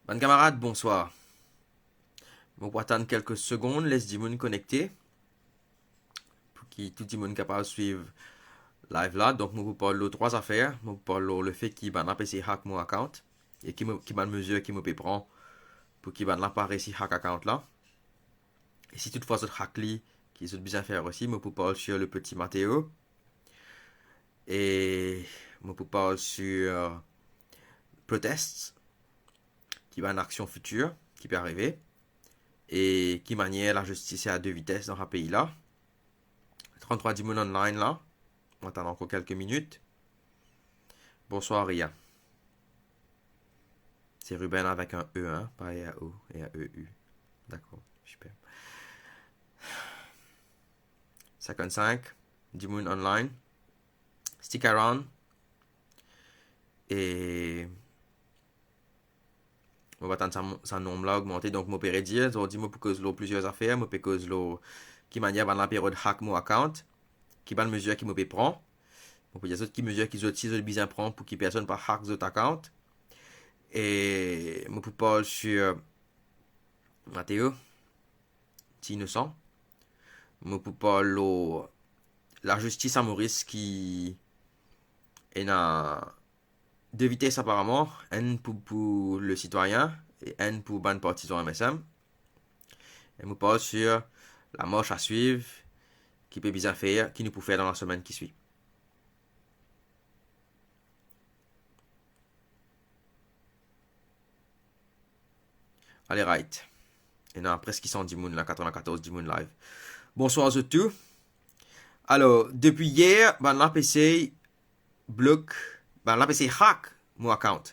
Mes camarades, bonsoir. Bon, pour attendre quelques secondes, laisse Dimoun connecter. Pour que tout le monde capable de suivre live là. Donc, je vous parle de trois affaires. Je vous parle le fait qu'il va PC hack mon account. Et qui va mesure qui me peut prendre pour qu'il va n'apparaître si hack account là. Et si toutefois ce hack li, qui est bien faire aussi, je vous parle sur le petit Mathéo. Et je vous parle sur protests qui va en action future, qui peut arriver. Et qui manière la justice à deux vitesses dans ce pays-là. 33 Dimon online là. On attend encore quelques minutes. Bonsoir Ria. C'est Ruben avec un E, hein, pas un O et un EU. D'accord, super. 55 Dimon online. Stick around. Et on va attendre sa nombre là augmenter. Donc, je peux dire, je dis pour cause plusieurs affaires, je peux cause qui manière dans la période hack mon account, qui va mesure qui me peut prendre. On peut dire autres qui mesure qui autres si besoin prendre pour que personne pas hack votre account. Et je peux parler sur Mathéo, c'est innocent. Je peux parler la justice à Maurice qui est dans deux vitesses apparemment, N pour le citoyen et N pour ban partisan MSM. Et nous parle sur la marche à suivre qui peut bien faire, qui nous peut faire dans la semaine qui suit. Allez, right. Et non, presque 110 moun là, 94 10 moun live. Bonsoir à tous. Alors, depuis hier, la PC bloque, la PC hack mon account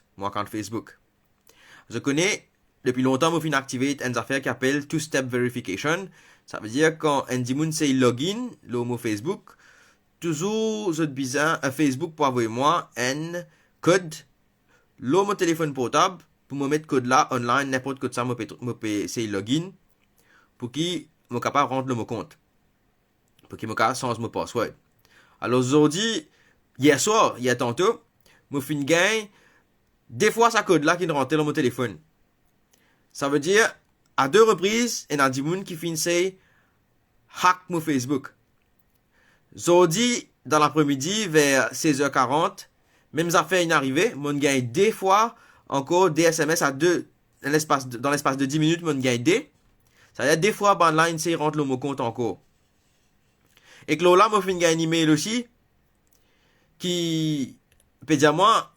Facebook. Je connais, depuis longtemps, je viens activer une affaire qui s'appelle Two-Step Verification. Ça veut dire quand un dimoun c'est login, le mot Facebook, toujours, je besoin un Facebook pour envoyer moi un code, le mon téléphone portable, pour me mettre code là, online, n'importe code ça, me c'est login, pour qu'il me capable de rendre le mot compte. Pour qu'il me capable changer mon password. Alors aujourd'hui, hier soir, hier tantôt, je fin gain, des fois ça code là qui ne rentre dans mon téléphone. Ça veut dire, à deux reprises, il y a des gens qui finissent hack mon Facebook. Aujourd'hui, dans l'après-midi, vers 16h40, même affaire est arrivée, mon gagne des fois, encore des SMS à deux, dans l'espace de 10 minutes, mon gagne des. Ça veut dire, des fois, online, c'est rentre le mot compte encore. Et que là, moi, fin gagne un email aussi, qui peut dire moi,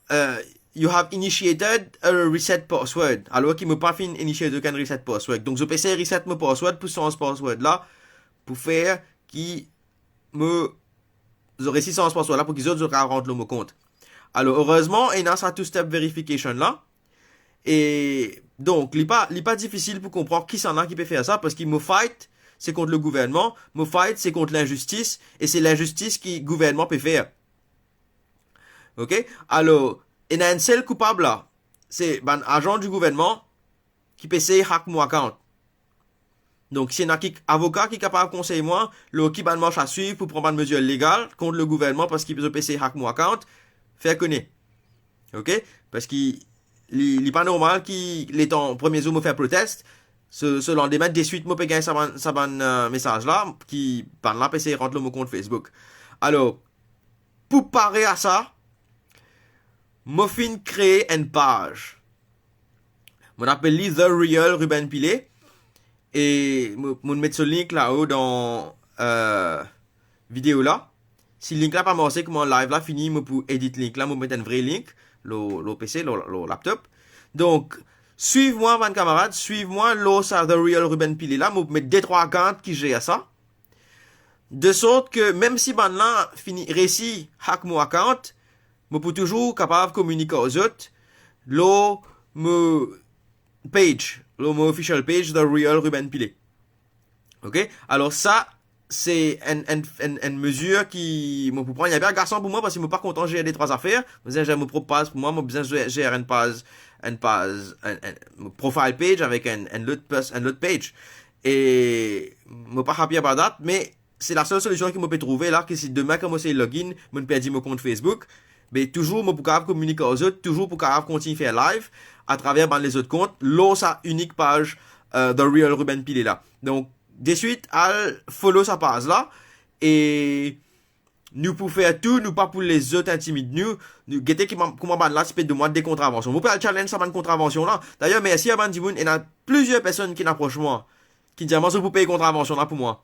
you have initiated a reset password. Alors qu'il me pas fin initier aucun reset password. Donc je peux essayer reset mon password pour changer ce password là pour faire qui me aurait 600 password là pour qu'ils autres rentrent le mot compte. Alors heureusement, il y a ça two step verification là. Et donc, il n'est pas difficile pour comprendre qui s'en a qui peut faire ça parce qu'il me fight, c'est contre le gouvernement, me fight, c'est contre l'injustice et c'est l'injustice que le gouvernement peut faire. OK? Alors, il y a un seul coupable là. C'est un agent du gouvernement qui peut essayer de hack mon account. Donc, s'il y a un avocat qui est capable de conseiller moi, le qui ban marche à suivre pour prendre une mesure légale contre le gouvernement parce qu'il peut essayer de hack mon account, faire connaître. OK? Parce qu'il n'est pas normal qu'il les temps premier jour me faire proteste. Ce lendemain, des suites, me peut gagner ça message là, qui, par là, peut essayer de rentrer le mot compte Facebook. Alors, pour parer à ça, Muffin crée une page. On appelle The Real Ruben Pilet. Et je mettre ce link là-haut dans vidéo là. Si le link là pas marché, comment live là fini, je peux éditer le link là, je mettre un vrai link, le PC, le laptop. Donc, suivez-moi, mes camarades, suivez-moi, The Real Ruben Pilet là, je mettre des trois accounts qui gèrent ça. De sorte que même si ben là réussit hack mon account, je peux toujours capable de communiquer aux autres. Mon page, mon official page, The Real Ruben Pilet. Ok? Alors ça, c'est une mesure qui me peut prendre. Il y a bien un garçon pour moi parce qu'il me pas content de gérer les trois affaires. J'ai me propose pour moi, moi besoin de gérer une profile page avec une autre page. Et me pas happy about that, mais c'est la seule solution que je peux trouver là, que si demain, comme c'est login, je me perds mon compte Facebook. Mais toujours, moi, pour capable communiquer aux autres, toujours pour capable continuer à faire live à travers ben, les autres comptes, l'eau, sa unique page The Real Ruben Pile là. Donc, de suite, al follow sa page là, et nous pour faire tout, nous pas pour les autres intimider nous guetter qui comment ban là, c'est de moi des contraventions. Vous pouvez challenge ça ban contravention là. D'ailleurs, merci à Bandimoun, il y a plusieurs personnes qui n'approchent moi, qui disent moi, vous payez contravention là pour moi.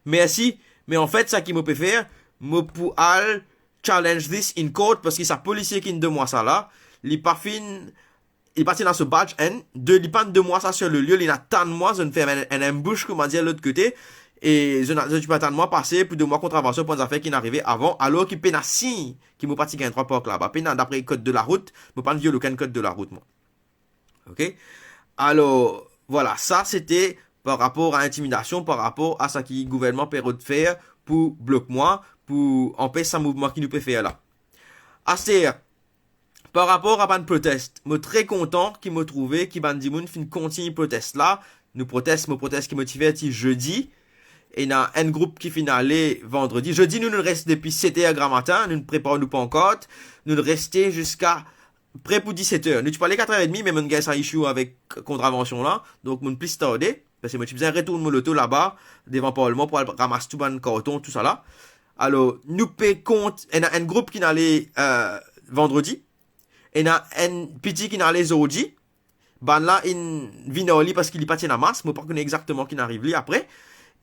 Merci, mais en fait, ça qui me peut faire, me pour al challenge this in court parce que c'est un policier qui de moi ça là, il pas fin, il parti dans ce badge N, il pas de moi ça sur le lieu, il attend moi, je ne fais un embouche comment dire l'autre côté. Et je peux attendre moi passer pour de moi contravention pour des affaires qui n'arrivaient avant, alors qu'il peine à signe qui me pratique un 3 porcs là-bas. Peine d'après le code de la route, me pas viole aucun code de la route, moi. Ok? Alors, voilà, ça c'était par rapport à intimidation, par rapport à ce que le gouvernement peut faire pour bloquer moi, pour empêcher ce mouvement qui nous peut faire là. C'est par rapport à ban proteste, je suis très content qu'il me trouvé, qu'il ban dimoun fin continue proteste là. Nous proteste qui motivait jeudi. Et il y a un groupe qui finalait vendredi. Jeudi, nous restons depuis 7h grand matin. Nous ne préparons nous pas encore. Nous restons jusqu'à près pour 17h. Nous, tu parlais 4h30, mais mon gars, ça issue avec contravention là. Donc, mon plus tardé. Parce que moi, tu faisais un retour de mon loto là-bas, devant Parlement, pour ramasser tout le carton, tout ça là. Alors, nous payons compte. Il y a un groupe qui n'allait, vendredi. Et il y a un petit qui n'allait jeudi. Ben là, il vient au lit parce qu'il est pas tient la masse. Moi, pas connais exactement qui n'arrive lui après.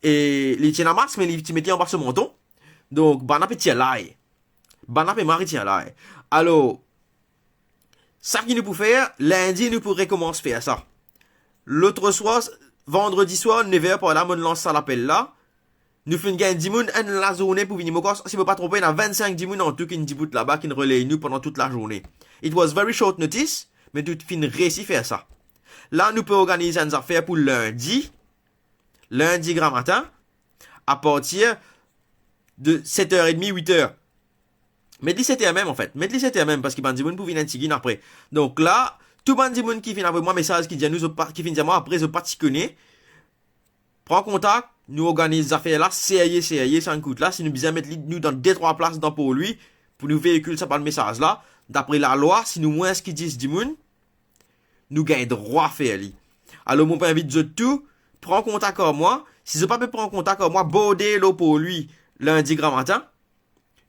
Et il tient la masse, mais il mettait en bas ce menton. Donc, banap tient l'ail. Banap et Marie tient l'ail. Alors, ça qui nous peut faire, lundi, nous pourrions commencer à faire ça. L'autre soir, vendredi soir, 9h, par là, on lance ça l'appel là. Nous faisons gagner 10 moun en la journée pour venir. Si je ne me pas tromper, il y a 25 10 moun en tout qui nous disputent là-bas, qui nous relayent nous pendant toute la journée. It was very short notice, mais tout fin réussi faire ça. Là, nous pouvons organiser une affaire pour lundi grand matin, à partir de 7h30, 8h. Mais 17h même, en fait. Mais 17h même, parce qu'il y a des gens qui viennent après. Donc là, tout le monde qui vient avec moi, message qui dit nous, qui vient dire moi, après, je pas te connais. Prends contact, nous organisons des affaires là, sérieux, ça coûte là. Si nous besoin mettre nous dans 2-3 places dans pour lui, pour nous véhiculer ça par le message là, d'après la loi, si nous moins ce qu'ils disent, nous gagnons droit à faire lui. Alors, mon père invite de tout, prends contact avec moi. Si je ne peux pas prendre contact avec moi, bordez l'eau pour lui lundi grand matin.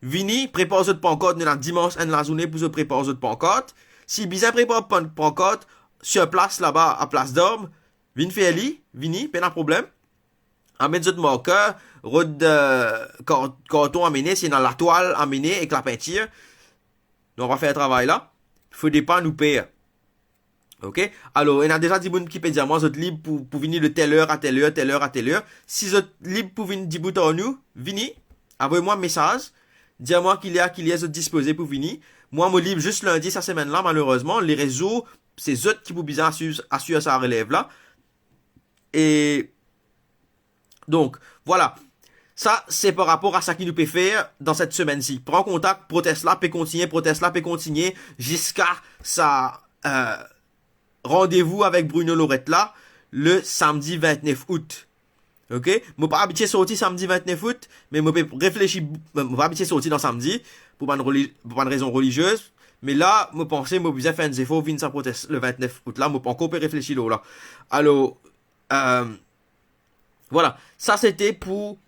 Vini, prépare votre pancarte, nous avons dimanche en la journée pour se préparer votre pancarte. Si bien prépare pancarte, sur place là-bas, à place d'Orme, vini, pas de problème. Amène votre marqueur, route de carton amené, c'est dans la toile amenée avec la peinture. Donc on va faire le travail là. Il faut des pas nous payer. Ok? Alors, il y a déjà des gens qui peuvent dire, moi, vous êtes libre pour venir de telle heure à telle heure. Si vous êtes libre pour venir 10 boutons à nous, venez, envoyez-moi un message, dis-moi qu'il y a disposé pour venir. Moi, je suis libre juste lundi, cette semaine-là, malheureusement. Les réseaux, c'est eux qui vous besoin assurer sa relève là. Et, donc, voilà. Ça, c'est par rapport à ce qu'il nous peut faire dans cette semaine-ci. Prends contact, proteste là, peut continuer, jusqu'à ça, rendez-vous avec Bruno Lorette là, le samedi 29 août. Ok? Je pas habitué sortir samedi 29 août, mais je peux réfléchir, je pas habitué sortir dans samedi, pour pas une raison religieuse. Mais là, je pensais, je besoin faire un effort, venir sa proteste le 29 août là, je peux encore réfléchir là. Alors, voilà. Ça, c'était pour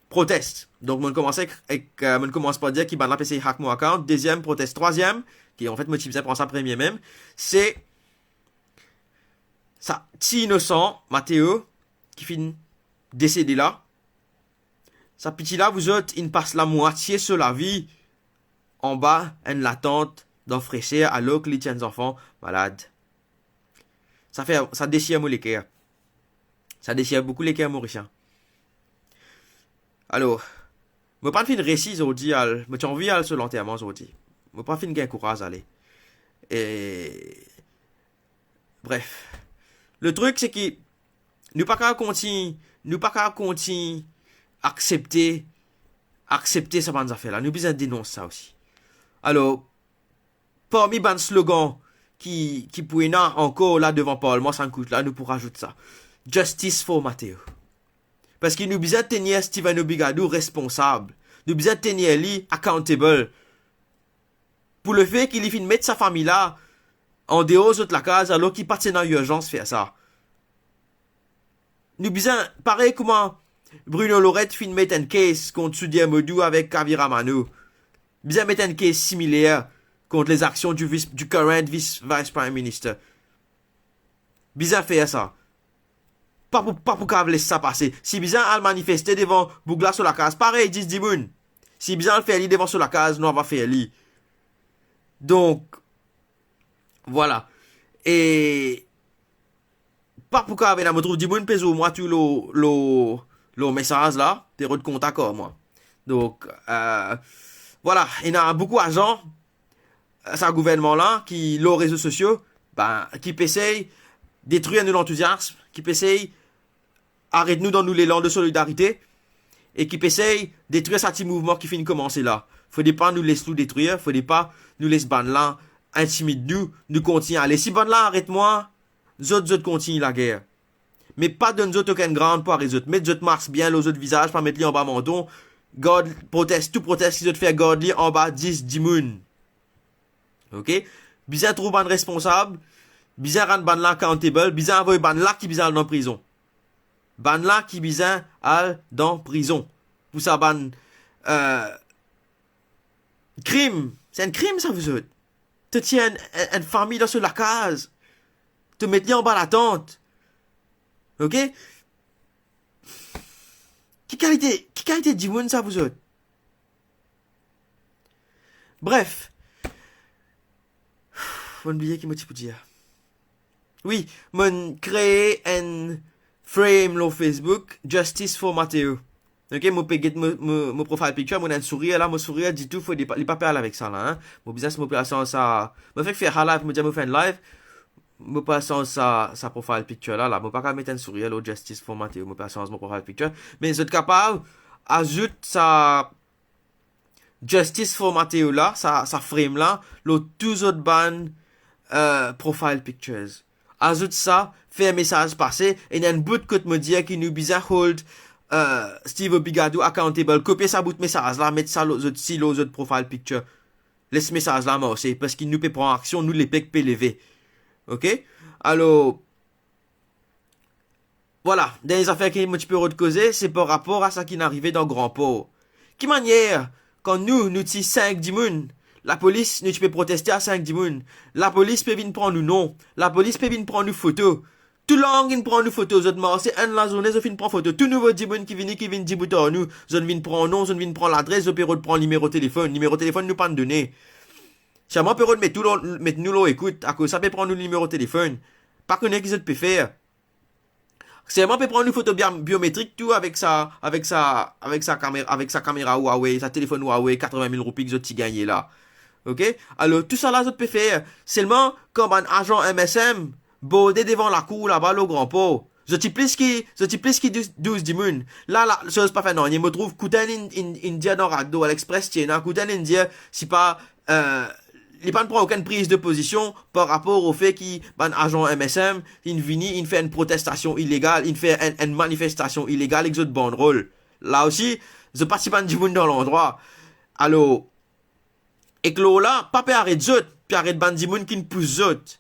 proteste. Donc, je commence par dire qu'il va l'appeler hack mon account. Deuxième proteste. Troisième, qui en fait motive prendre ça premier même, c'est ça, petit innocent, Mathéo, qui finit décédé là. Ça petit là, vous autres, il passe la moitié sur la vie en bas, en l'attente, dans fraîcheur, alors que les tiens enfants malades. Ça déchire mon cœur. Ça déchire beaucoup les cœurs mauriciens. Alors, je ne pas fin récit aujourd'hui, je suis envie de se l'enterrement aujourd'hui. Je ne pas fin gain courage aller. Et bref. Le truc, c'est que nous pas qu'à continuer accepter ça bande affaire là. Nous besoin dénoncer ça aussi. Alors, parmi les slogans qui pourraient encore là devant Parlement, ça coûte là, nous pourrons rajouter ça. Justice for Mathéo. Parce que nous besoin tenir Steven Obigadou responsable. Nous besoin tenir lui accountable. Pour le fait qu'il finit mettre sa famille là, en dehors de la case, alors qu'il passe dans l'urgence faire ça. Nous besoin, pareil comment Bruno Lorette finit mettre un case contre Sudi Modou avec Kavira Mano. Besoin mettre un case similaire contre les actions du current vice prime minister. Besoin faire ça. Pas pour qu'on laisse ça passer. Si besoin à manifester devant Bougla sur la case, pareil, 10 moun. Si besoin de faire li devant sur la case, nous on va faire li. Donc, voilà. Et pas pour qu'on me trouve 10 moun peso moi tout le message là, t'es de contact moi. Donc, voilà, il y a beaucoup d'agents, ce gouvernement là, qui, les réseaux sociaux, qui essayent détruire nous l'enthousiasme, qui essayent arrête-nous dans nous l'élan de solidarité, et qui essayent détruire ce petit mouvement qui finit de commencer là. Faut pas nous laisser nous détruire, faut pas nous laisser ban là, intimide nous continuons. Allez, si ban là arrête-moi, autres continuent la guerre. Mais pas de nous autres aucune grande pour les autres. Mettre autres marche bien les autres visages, pas mettre les en bas menton. God proteste, tout proteste, si autres fait God li en bas 10 moun. Ok? Bizarre trop ban responsable. Bizarre rendre ban là accountable. Bizarre envoyer ban là qui bizarre dans prison. Ban là qui bizarre al dans prison. Pour ça ban crime. C'est un crime ça vous autres. Te tiens une famille dans sur la case. Te mettre en bas la tente. Ok? Qui qualité de moun ça vous autres? Bref. Faut oublier qui m'a dit pour dire. Oui, mon créé un frame sur Facebook, Justice for Matteo. Ok, mon profile picture, mon sourire là, mon sourire dit tout, il pas parler avec ça là, hein. Mon business, mon opération ça, me fait faire live, me dire me faire un live. Je passe sa profile picture là, je pas mettre un sourire là, Justice for Matteo, je passe mon profile picture, mais vous êtes capable ajoute sa Justice for Matteo là, sa frame là, le tous autres ban profile pictures. Ajoute ça, fait un message passer, et il y a un bout de me dire qui nous bizarre hold Steve Bigado accountable, copier sa bout de message là, mettre ça si l'autre profile picture. Laisse message là moi aussi, parce qu'il nous peut prendre action, nous les pecs PLV. Ok? Alors, voilà. Dans les affaires qui me peux causer, c'est par rapport à ça qui est arrivé dans Grand Port. Qui manière, quand nous tis 5 dimoun, la police, nous peux protester à 5 dimoun. La police peut venir prendre nous non. La police peut venir prendre nous photos. Tout long, ils prennent nous photos, c'est un la journée, ils viennent prendre photos. Tout nouveau dimoun qui vient dire à nous, ils viennent prendre nom, ils viennent prendre l'adresse, ils peuvent prendre numéro de téléphone. Numéro de téléphone, nous pas donner. Si moi, peut mettre nous l'eau écoute, à cause ça peut prendre le numéro de téléphone. Pas connaître qu'ils peut faire. Si moi, peut prendre une photo biométrique, tout avec sa caméra Huawei, sa téléphone Huawei, 80 000 roupies que tu gagné là. Ok? Alors, tout ça là, je peux faire. Seulement, comme un agent MSM, bordé devant la cour là-bas, le grand pot. Je t'y plus qui 12 dimoun. Là, chose pas fait, non. Il me trouve, Kouten India dans Radio, à l'Express, tiens, Kouten India, si pas, il ne prend aucune prise de position par rapport au fait qu'il ban agent MSM, il fait une protestation illégale, il fait une manifestation illégale avec d'autres banderoles. Là aussi, je participe à du monde dans l'endroit. Alors, et que là, pas arrêter d'autres, puis arrêter ban du monde qui ne pousse d'autres.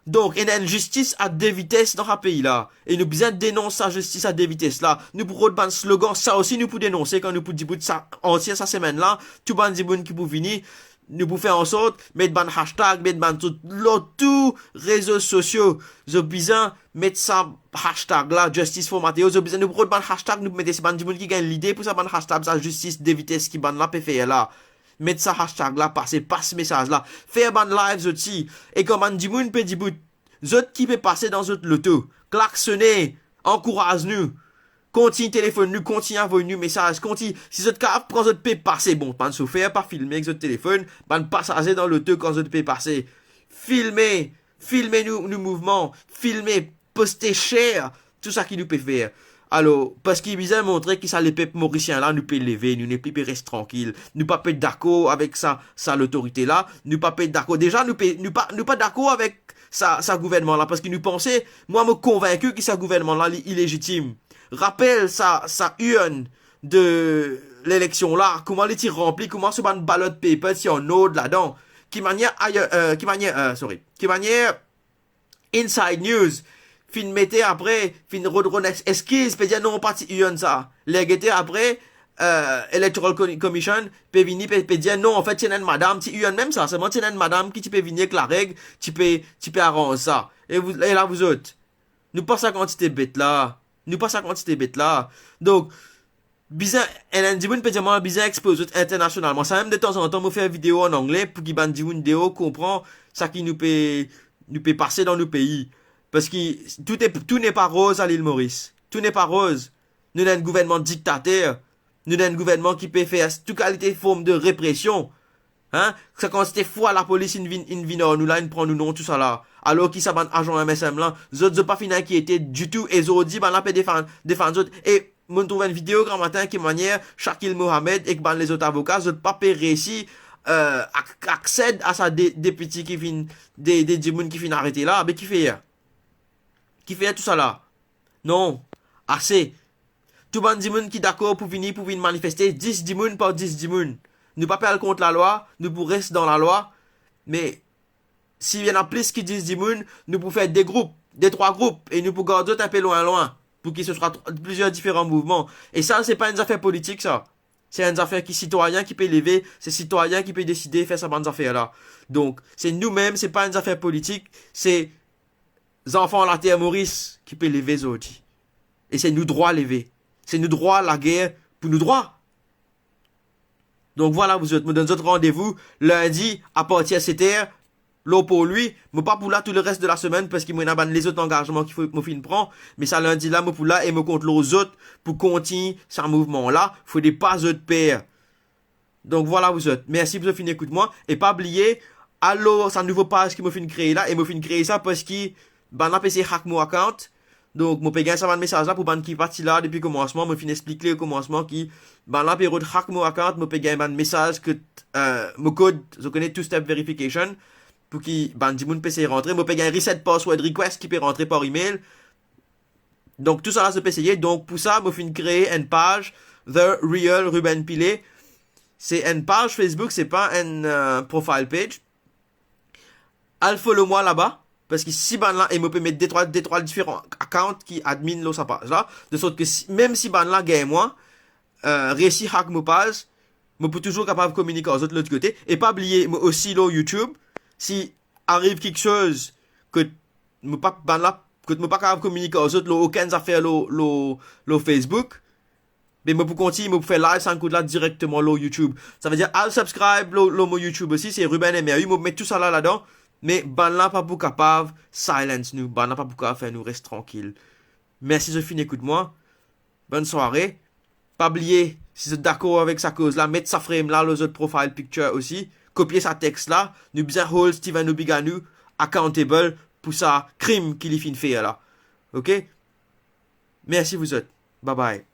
Donc, il y a une justice à deux vitesses dans ce pays-là. Et nous besoin dénoncer la justice à deux vitesses là. Nous pourrons ban slogan, ça aussi nous pouvons dénoncer quand nous pouvons dire ça entière cette semaine-là. Tout ban du monde qui peut venir. Nous pouvons faire en sorte, mettre ban hashtag, mettre ban tout réseaux sociaux. Nous besoin mettre ça hashtag là, Justice for Matteo. Nous besoin nous prendre ban hashtag, nous mettre ces ban du monde qui gagne l'idée pour ça ban hashtag, ça justice de vitesse qui ban là, peut faire là. Mettre ça hashtag là, passe message là. Faire ban live aussi. Et comme ban du monde peut dire, autres qui peut passer dans notre loto. Klaxonner, encourage nous. Continue téléphone, nous continue envoyer nous message, continue. Si vous êtes capable, quand vous êtes passer, bon, pas de souffrir, pas filmer avec votre téléphone, pas de passager dans l'auto quand vous êtes passer. Filmez nous mouvements, filmez, postez cher, tout ça qui nous peut faire. Alors, parce qu'il vient montrer que ça les peuples mauriciens là, nous peut lever, nous ne peut rester tranquille, nous pas être d'accord avec ça l'autorité là, nous pas être d'accord. Déjà, nous pas d'accord avec ça gouvernement là, parce que nous pensons, moi, me convaincu que ça gouvernement là, illégitime. Rappelle ça urne de l'élection là, comment les tirs remplis, comment se ban ballot paper si on ode là-dedans. qui manière qui manière inside news, fin mettez après, fin rodron esquisse, peut dire non, parti yon ça. Les guetter après, Electoral Commission, peut venir, peut dire non, en fait, c'est une madame, tu yon même ça, seulement c'est une madame qui tu peux venir avec la règle, tu peux arranger ça. Et là, vous autres, nous pas sa quantité bête là. Donc, bizarre, elle dit, peut dire, bizarre expose internationalement. Ça même de temps en temps, me faire une vidéo en anglais pour qu'il bande une vidéo comprend ça qui nous peut passer dans nos pays. Parce que tout n'est pas rose à l'île Maurice. Tout n'est pas rose. Nous avons un gouvernement dictateur. Nous avons un gouvernement qui peut faire toute qualité de forme de répression. Hein? Ça quand c'était fou à la police, une vient nous là, une prend nous non, tout ça là. Alors qui ça ban agent MSM là, autres pas fini qui était du tout, et ont dit, ban là peut défendre autres. Et, moi, trouve une vidéo grand matin qui manière Shakil Mohamed et que ban les autres avocats, autres pas réussi, accède à sa député qui vient, des djimoun qui viennent arrêter là, mais qui fait tout ça là? Non. Assez. Tout ban djimoun qui d'accord pour venir manifester, 10 djimoun par 10 djimoun. Nous pas perdre contre la loi, nous pour rester dans la loi, mais s'il y en a plus qui disent djimoun, nous pour faire des groupes, des 3 groupes, et nous pour garder un peu loin, pour qu'il se soit plusieurs différents mouvements. Et ça, c'est pas une affaire politique, ça. C'est une affaire qui citoyen qui peut lever, c'est citoyen qui peut décider faire sa bande affaire là. Donc, c'est nous-mêmes, c'est pas une affaire politique, c'est les enfants de la terre Maurice qui peut lever les autres. Et c'est nous droits lever. C'est nous droits la guerre pour nous droits. Donc voilà, vous êtes, me donne autre rendez-vous lundi à partir de 7h. L'eau pour lui, mais pas pour là tout le reste de la semaine parce qu'il m'a ban les autres engagements qu'il faut me prendre. Mais ça lundi là, moi pour là et me contre les autres pour continuer ce mouvement là. Faut des pas autres paires. Donc voilà, vous êtes. Merci pour finir écoute moi et pas oublier. Allô, c'est un nouveau page qui m'a fait créer là et m'a fait créer ça parce que ban a PC hack mon account. Donc, moi, paye un message là pour ban qui parti là depuis le commencement. Moi, fin expliquer le commencement qui, ban la période hack mon account, moi, paye un message que, mon code, je connais two-step verification, pour qui, ban, dit mon PC rentrer. Moi, paye un reset password request qui peut rentrer par email. Donc, tout ça là, se peut essayer. Donc, pour ça, moi, fin créer une page, The Real Ruben Pilet. C'est une page Facebook, c'est pas une, profile page. Al follow moi là-bas. Parce que si ban là, il me peut mettre des trois différents accounts qui admin là sa page là. De sorte que même si ban là gagne moi, réussi hack mon page, je peux toujours capable de communiquer aux autres de l'autre côté. Et pas oublier aussi là YouTube, si arrive quelque chose que je pas ban là, que je pas capable de communiquer aux autres, là, aucune affaire là Facebook. Mais je peux continuer, je peux faire live sans coup de là directement là YouTube. Ça veut dire, I'll subscribe là mon YouTube aussi, c'est Ruben MRU, je peux mettre tout ça là-dedans. Mais ban là pas pour capable silence nous, ban là pas pour capable faire nous reste tranquille. Merci Sophie, écoute-moi. Bonne soirée. Pas oublier si vous êtes d'accord avec sa cause là, mettre sa frame là, les autres profile picture aussi, copier sa texte là, nous bien hold Steven Obiganou accountable pour sa crime qu'il y fin fait là. OK? Merci vous autres. Bye bye.